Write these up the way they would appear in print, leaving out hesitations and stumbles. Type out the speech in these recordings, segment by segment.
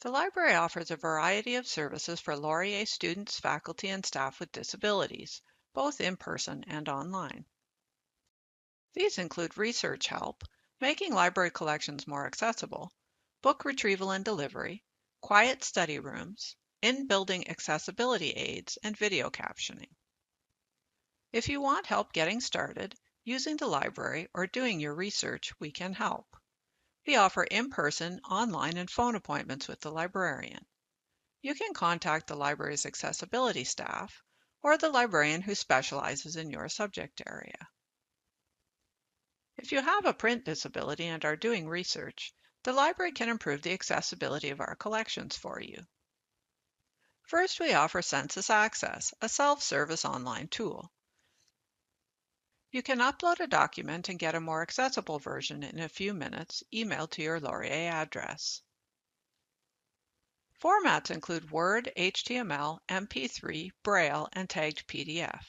The library offers a variety of services for Laurier students, faculty, and staff with disabilities, both in person and online. These include research help, making library collections more accessible, book retrieval and delivery, quiet study rooms, in-building accessibility aids, and video captioning. If you want help getting started, using the library, or doing your research, we can help. We offer in-person, online, and phone appointments with the librarian. You can contact the library's accessibility staff or the librarian who specializes in your subject area. If you have a print disability and are doing research, the library can improve the accessibility of our collections for you. First, we offer Census Access, a self-service online tool. You can upload a document and get a more accessible version in a few minutes, emailed to your Laurier address. Formats include Word, HTML, MP3, Braille, and tagged PDF.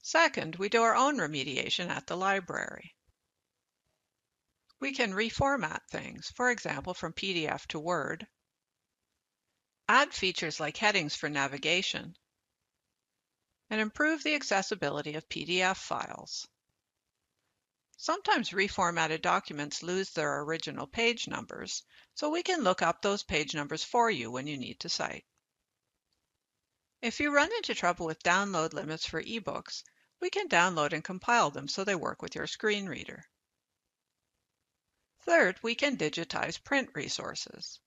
Second, we do our own remediation at the library. We can reformat things, for example, from PDF to Word, add features like headings for navigation, and improve the accessibility of PDF files. Sometimes reformatted documents lose their original page numbers, so we can look up those page numbers for you when you need to cite. If you run into trouble with download limits for ebooks, we can download and compile them so they work with your screen reader. Third, we can digitize print resources.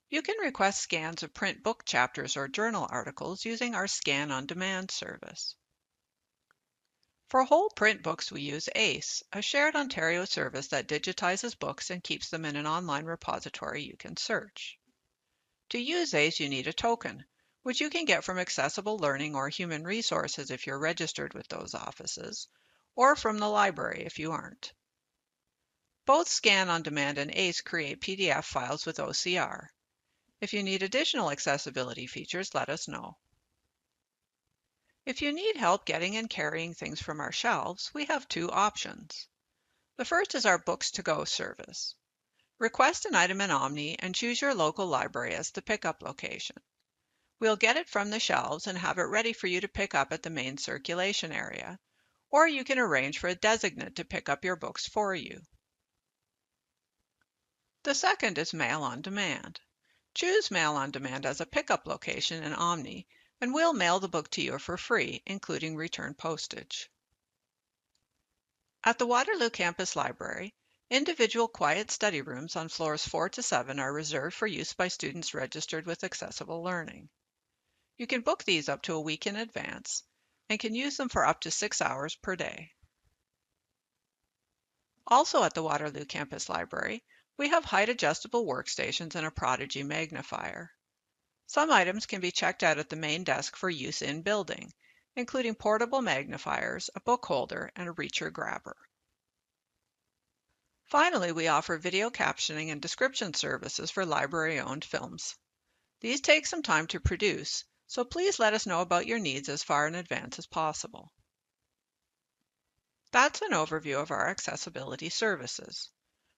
You can request scans of print book chapters or journal articles using our Scan on Demand service. For whole print books, we use ACE, a shared Ontario service that digitizes books and keeps them in an online repository you can search. To use ACE, you need a token, which you can get from Accessible Learning or Human Resources if you're registered with those offices, or from the library if you aren't. Both Scan on Demand and ACE create PDF files with OCR. If you need additional accessibility features, let us know. If you need help getting and carrying things from our shelves, we have two options. The first is our Books to Go service. Request an item in Omni and choose your local library as the pickup location. We'll get it from the shelves and have it ready for you to pick up at the main circulation area, or you can arrange for a designate to pick up your books for you. The second is Mail on Demand. Choose Mail on Demand as a pickup location in Omni, and we'll mail the book to you for free, including return postage. At the Waterloo Campus Library, individual quiet study rooms on floors 4 to 7 are reserved for use by students registered with Accessible Learning. You can book these up to a week in advance and can use them for up to 6 hours per day. Also at the Waterloo Campus Library, we have height-adjustable workstations and a Prodigy magnifier. Some items can be checked out at the main desk for use in building, including portable magnifiers, a book holder, and a reacher grabber. Finally, we offer video captioning and description services for library-owned films. These take some time to produce, so please let us know about your needs as far in advance as possible. That's an overview of our accessibility services.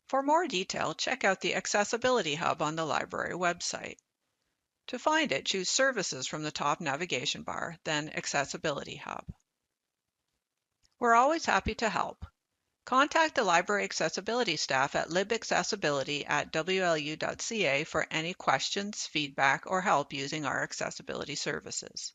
For more detail, check out the Accessibility Hub on the library website. To find it, choose Services from the top navigation bar, then Accessibility Hub. We're always happy to help. Contact the library accessibility staff at libaccessibility@wlu.ca for any questions, feedback, or help using our accessibility services.